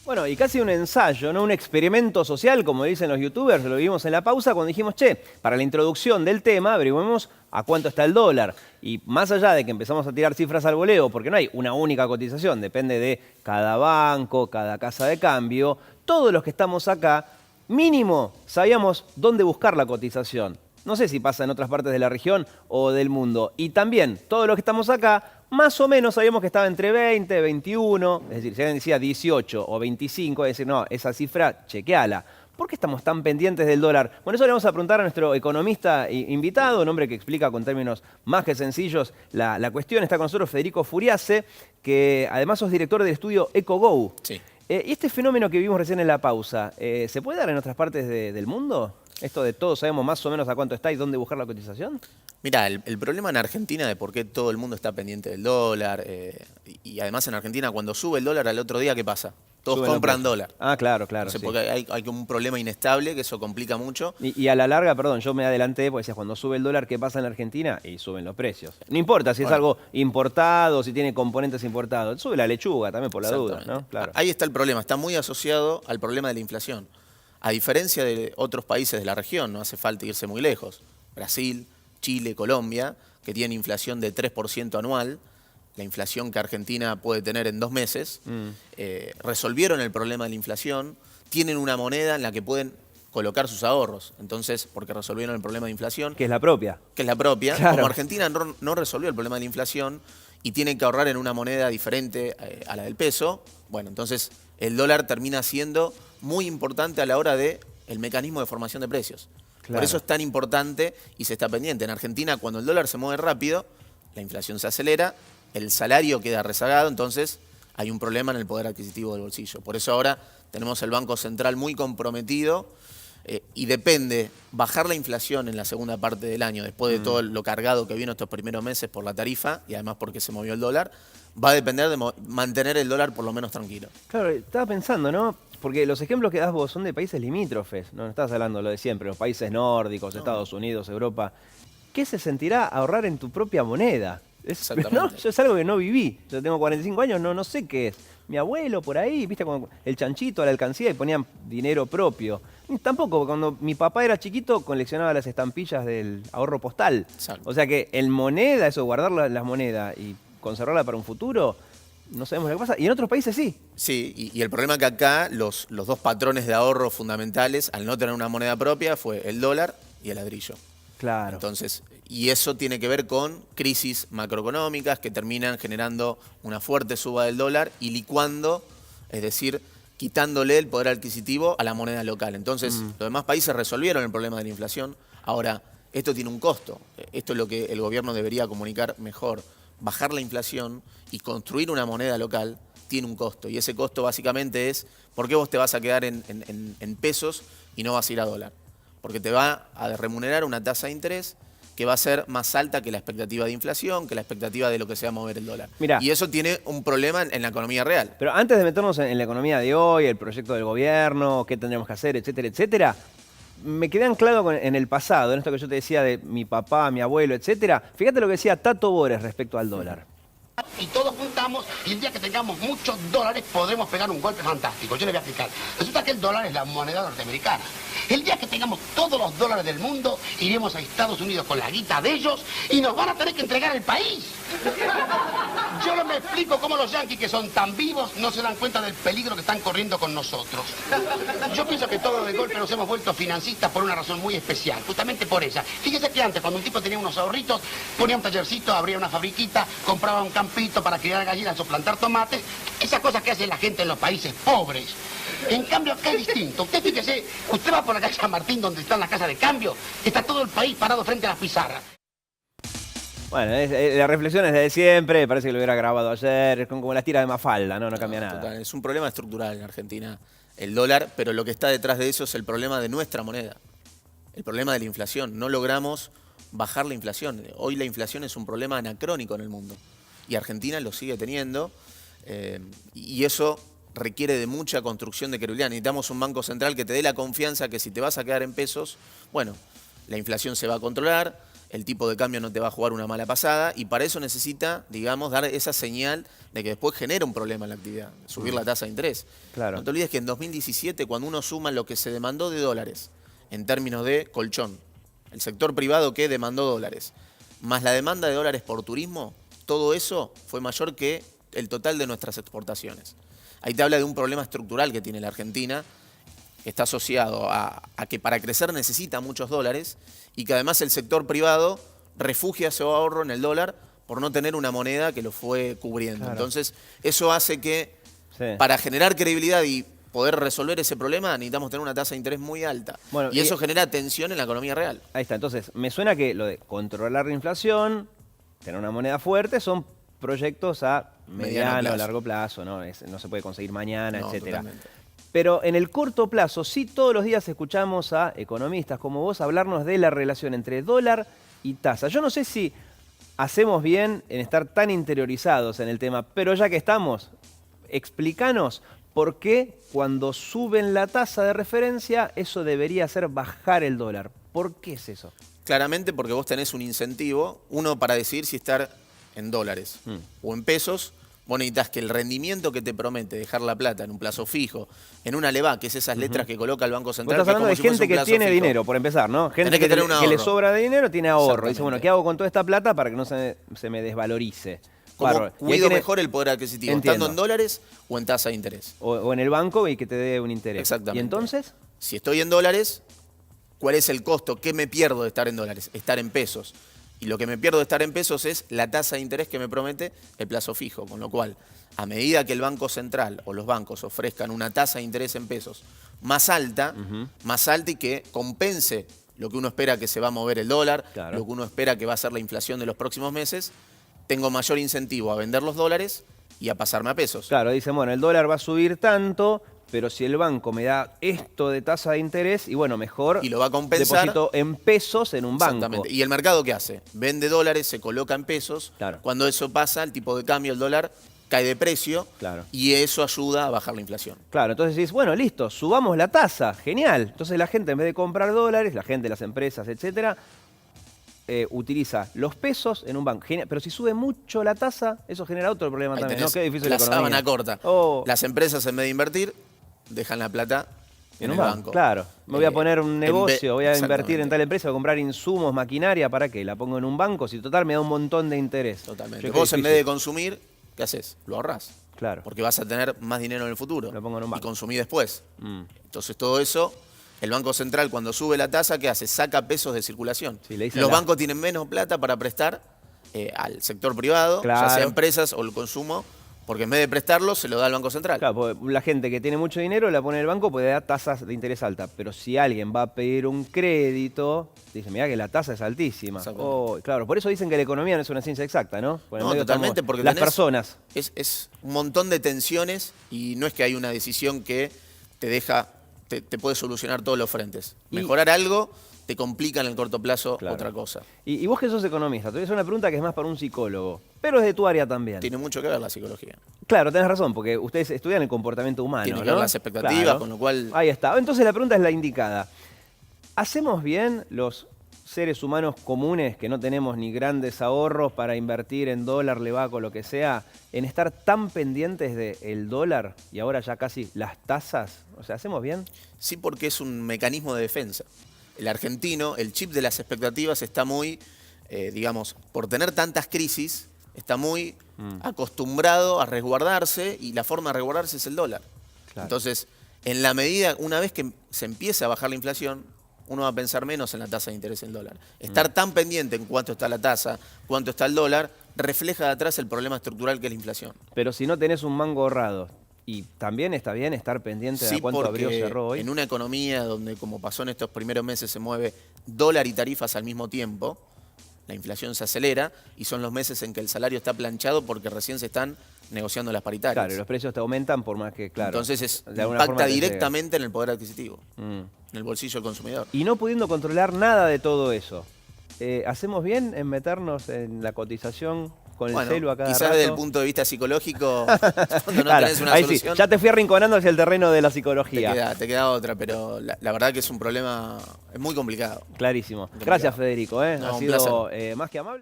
Bueno, y casi un ensayo, ¿no? Un experimento social, como dicen los youtubers, lo vimos en la pausa cuando dijimos, che, para la introducción del tema averiguemos a cuánto está el dólar. Y más allá de que empezamos a tirar cifras al voleo, porque no hay una única cotización, depende de cada banco, cada casa de cambio, todos los que estamos acá, mínimo sabíamos dónde buscar la cotización. No sé si pasa en otras partes de la región o del mundo. Y también, todos los que estamos acá, más o menos sabíamos que estaba entre 20, 21, es decir, si alguien decía 18 o 25, es decir, no, esa cifra, chequeala. ¿Por qué estamos tan pendientes del dólar? Bueno, eso le vamos a preguntar a nuestro economista invitado, un hombre que explica con términos más que sencillos la cuestión. Está con nosotros Federico Furiase, que además sos director del estudio EcoGo. Sí. Y este fenómeno que vimos recién en la pausa, ¿se puede dar en otras partes del mundo? Esto de todos sabemos más o menos a cuánto está y dónde buscar la cotización. Mira, el problema en Argentina de por qué todo el mundo está pendiente del dólar, y además en Argentina cuando sube el dólar al otro día, ¿qué pasa? Todos Suben los compran precios. dólar. Ah, claro, claro. Entonces, Sí. porque hay como un problema inestable que eso complica mucho. Y a la larga, perdón, yo me adelanté, porque decías, cuando sube el dólar, ¿qué pasa en la Argentina? Y suben los precios. No importa si es Bueno. algo importado, si tiene componentes importados. Sube la lechuga también por la duda, Exactamente. ¿no? Claro. Ahí está el problema, está muy asociado al problema de la inflación. A diferencia de otros países de la región, no hace falta irse muy lejos. Brasil, Chile, Colombia, que tienen inflación de 3% anual, la inflación que Argentina puede tener en 2 meses, resolvieron el problema de la inflación, tienen una moneda en la que pueden colocar sus ahorros. Entonces, porque resolvieron el problema de inflación, Que es la propia. que es la propia, Claro. como Argentina no resolvió el problema de la inflación y tienen que ahorrar en una moneda diferente a la del peso, bueno, entonces el dólar termina siendo muy importante a la hora del mecanismo de formación de precios. Claro. Por eso es tan importante y se está pendiente. En Argentina, cuando el dólar se mueve rápido, la inflación se acelera, el salario queda rezagado, entonces hay un problema en el poder adquisitivo del bolsillo. Por eso ahora tenemos el Banco Central muy comprometido y depende bajar la inflación en la segunda parte del año, después de todo lo cargado que vino estos primeros meses por la tarifa y además porque se movió el dólar, va a depender de mantener el dólar por lo menos tranquilo. Claro, estaba pensando, ¿no? Porque los ejemplos que das vos son de países limítrofes, no estás hablando lo de siempre, los países nórdicos, Estados Unidos, Europa. ¿Qué se sentirá ahorrar en tu propia moneda? Exactamente. ¿No? Yo es algo que no viví. Yo tengo 45 años, no sé qué es. Mi abuelo por ahí, viste, como el chanchito a la alcancía y ponían dinero propio. Ni tampoco, cuando mi papá era chiquito, coleccionaba las estampillas del ahorro postal. Exacto. O sea que en moneda, eso, guardar las monedas y conservarla para un futuro, no sabemos lo que pasa. Y en otros países sí. Sí, y el problema que acá los dos patrones de ahorro fundamentales, al no tener una moneda propia, fue el dólar y el ladrillo. Claro. Entonces, y eso tiene que ver con crisis macroeconómicas que terminan generando una fuerte suba del dólar y licuando, es decir, quitándole el poder adquisitivo a la moneda local. Entonces, los demás países resolvieron el problema de la inflación. Ahora, esto tiene un costo. Esto es lo que el gobierno debería comunicar mejor. Bajar la inflación y construir una moneda local tiene un costo. Y ese costo básicamente es, ¿por qué vos te vas a quedar en pesos y no vas a ir a dólar? Porque te va a remunerar una tasa de interés que va a ser más alta que la expectativa de inflación, que la expectativa de lo que se va a mover el dólar. Mirá. Y eso tiene un problema en la economía real. Pero antes de meternos en la economía de hoy, el proyecto del gobierno, qué tendríamos que hacer, etcétera, etcétera, me quedé anclado en el pasado, en esto que yo te decía de mi papá, mi abuelo, etcétera. Fíjate lo que decía Tato Bores respecto al dólar. Y todos juntamos y el día que tengamos muchos dólares podremos pegar un golpe fantástico. Yo le voy a explicar. Resulta que el dólar es la moneda norteamericana. El día que tengamos todos los dólares del mundo, iremos a Estados Unidos con la guita de ellos y nos van a tener que entregar el país. Yo no me explico cómo los yanquis, que son tan vivos, no se dan cuenta del peligro que están corriendo con nosotros. Yo pienso que todos de golpe nos hemos vuelto financistas por una razón muy especial, justamente por ella. Fíjese que antes, cuando un tipo tenía unos ahorritos, ponía un tallercito, abría una fabriquita, compraba un campito para criar gallinas o plantar tomates, esas cosas que hace la gente en los países pobres. En cambio, acá es distinto. Usted fíjese, usted va por la calle San Martín, donde está la casa de cambio, está todo el país parado frente a las pizarras. Bueno, la reflexión es de siempre, parece que lo hubiera grabado ayer, es como las tiras de Mafalda, no cambia nada. Total, es un problema estructural en Argentina, el dólar, pero lo que está detrás de eso es el problema de nuestra moneda, el problema de la inflación. No logramos bajar la inflación. Hoy la inflación es un problema anacrónico en el mundo y Argentina lo sigue teniendo y eso requiere de mucha construcción de credibilidad. Necesitamos un banco central que te dé la confianza que si te vas a quedar en pesos, bueno, la inflación se va a controlar, el tipo de cambio no te va a jugar una mala pasada y para eso necesita, digamos, dar esa señal de que después genera un problema en la actividad, subir la tasa de interés. Claro. No te olvides que en 2017, cuando uno suma lo que se demandó de dólares en términos de colchón, el sector privado que demandó dólares, más la demanda de dólares por turismo, todo eso fue mayor que el total de nuestras exportaciones. Ahí te habla de un problema estructural que tiene la Argentina, que está asociado a que para crecer necesita muchos dólares y que además el sector privado refugia su ahorro en el dólar por no tener una moneda que lo fue cubriendo. Claro. Entonces, eso hace que Sí. para generar credibilidad y poder resolver ese problema necesitamos tener una tasa de interés muy alta. Bueno, y eso genera tensión en la economía real. Ahí está, entonces me suena que lo de controlar la inflación, tener una moneda fuerte, son proyectos a mediano, plazo. largo plazo, ¿no? No se puede conseguir mañana, No, etcétera. totalmente. Pero en el corto plazo, sí todos los días escuchamos a economistas como vos hablarnos de la relación entre dólar y tasa. Yo no sé si hacemos bien en estar tan interiorizados en el tema, pero ya que estamos, explícanos por qué cuando suben la tasa de referencia eso debería hacer bajar el dólar. ¿Por qué es eso? Claramente porque vos tenés un incentivo, uno para decidir si estar en dólares o en pesos. Vos necesitas que el rendimiento que te promete dejar la plata en un plazo fijo, en una LEVA, que es esas letras que coloca el Banco Vos Central. estás que es hablando como de si fuese gente un que plazo tiene fijo. dinero, por empezar, ¿no? Gente Tenés que tener un que le ahorro. sobra de dinero tiene ahorro. Dice, Exactamente. bueno, ¿qué hago con toda esta plata para que no se me desvalorice? ¿Cómo Bárbaro. Y ahí cuido tiene- mejor el poder adquisitivo? Entiendo. ¿Estando en dólares o en tasa de interés? o en el banco y que te dé un interés. Exactamente. ¿Y entonces? Si estoy en dólares, ¿cuál es el costo? ¿Qué me pierdo de estar en dólares? Estar en pesos. Y lo que me pierdo de estar en pesos es la tasa de interés que me promete el plazo fijo. Con lo cual, a medida que el Banco Central o los bancos ofrezcan una tasa de interés en pesos más alta y que compense lo que uno espera que se va a mover el dólar, Claro. lo que uno espera que va a ser la inflación de los próximos meses, tengo mayor incentivo a vender los dólares y a pasarme a pesos. Claro, dicen, bueno, el dólar va a subir tanto, pero si el banco me da esto de tasa de interés, y bueno, mejor Y lo va a compensar. deposito en pesos en un banco. Exactamente. ¿Y el mercado qué hace? Vende dólares, se coloca en pesos. Claro. Cuando eso pasa, el tipo de cambio, el dólar, cae de precio. Claro. Y eso ayuda a bajar la inflación. Claro, entonces decís, bueno, listo, subamos la tasa, genial. Entonces la gente en vez de comprar dólares, la gente, las empresas, etcétera, utiliza los pesos en un banco. Genial. Pero si sube mucho la tasa, eso genera otro problema Ahí también. ¿No? tenés Qué difícil la economía. sábana corta. Oh, Las empresas, en vez de invertir, dejan la plata en un el banco. Claro, me voy a poner un en negocio, voy a invertir exactamente. en tal empresa, voy a comprar insumos, maquinaria, ¿para qué? La pongo en un banco, si total me da un montón de interés. Totalmente. Yo, qué Vos, en vez difícil. de consumir, ¿qué haces? Lo ahorrás. Claro. Porque vas a tener más dinero en el futuro. Lo pongo en un banco. Y consumí después. Mm. Entonces, todo eso, el Banco Central, cuando sube la tasa, ¿qué hace? Saca pesos de circulación. Sí, le dicen Los la- bancos tienen menos plata para prestar al sector privado, Claro. ya sea empresas o el consumo, porque en vez de prestarlo, se lo da al Banco Central. Claro, porque la gente que tiene mucho dinero la pone en el banco puede dar tasas de interés altas. Pero si alguien va a pedir un crédito, dice, mira que la tasa es altísima. Exactamente. Oh, claro, por eso dicen que la economía no es una ciencia exacta, ¿no? Porque en No, medio totalmente, estamos porque las tenés- personas. Es un montón de tensiones y no es que hay una decisión que te deja, te puede solucionar todos los frentes. Y- Mejorar algo te complica en el corto plazo Claro. otra cosa. Y vos que sos economista, te voy a hacer una pregunta que es más para un psicólogo, pero es de tu área también. Tiene mucho que ver la psicología. Claro, tenés razón, porque ustedes estudian el comportamiento humano, Tiene que ¿no? ver las expectativas, con lo cual- Ahí está. Entonces la pregunta es la indicada. ¿Hacemos bien los seres humanos comunes que no tenemos ni grandes ahorros para invertir en dólar, levaco, lo que sea, en estar tan pendientes del dólar y ahora ya casi las tasas? O sea, ¿hacemos bien? Sí, porque es un mecanismo de defensa. El argentino, el chip de las expectativas está muy, digamos, por tener tantas crisis, está muy acostumbrado a resguardarse y la forma de resguardarse es el dólar. Claro. Entonces, en la medida, una vez que se empiece a bajar la inflación, uno va a pensar menos en la tasa de interés en dólar. Estar tan pendiente en cuánto está la tasa, cuánto está el dólar, refleja de atrás el problema estructural que es la inflación. Pero si no tenés un mango ahorrado, y también está bien estar pendiente de Sí, cuánto abrió porque cerró hoy. en una economía donde, como pasó en estos primeros meses, se mueve dólar y tarifas al mismo tiempo, la inflación se acelera y son los meses en que el salario está planchado porque recién se están negociando las paritarias. Claro, y los precios te aumentan por más que, claro. Entonces de alguna forma impacta te llega. directamente en el poder adquisitivo, Mm. en el bolsillo del consumidor. Y no pudiendo controlar nada de todo eso, ¿hacemos bien en meternos en la cotización con el Bueno, celu a cada quizás rato. desde el punto de vista psicológico, cuando no Claro, tenés una ahí solución, sí, ya te fui arrinconando hacia el terreno de la te psicología. queda otra, pero la verdad que es un problema, es muy complicado. Clarísimo. Complicado. Gracias, Federico. No, Ha un sido placer. más que amable.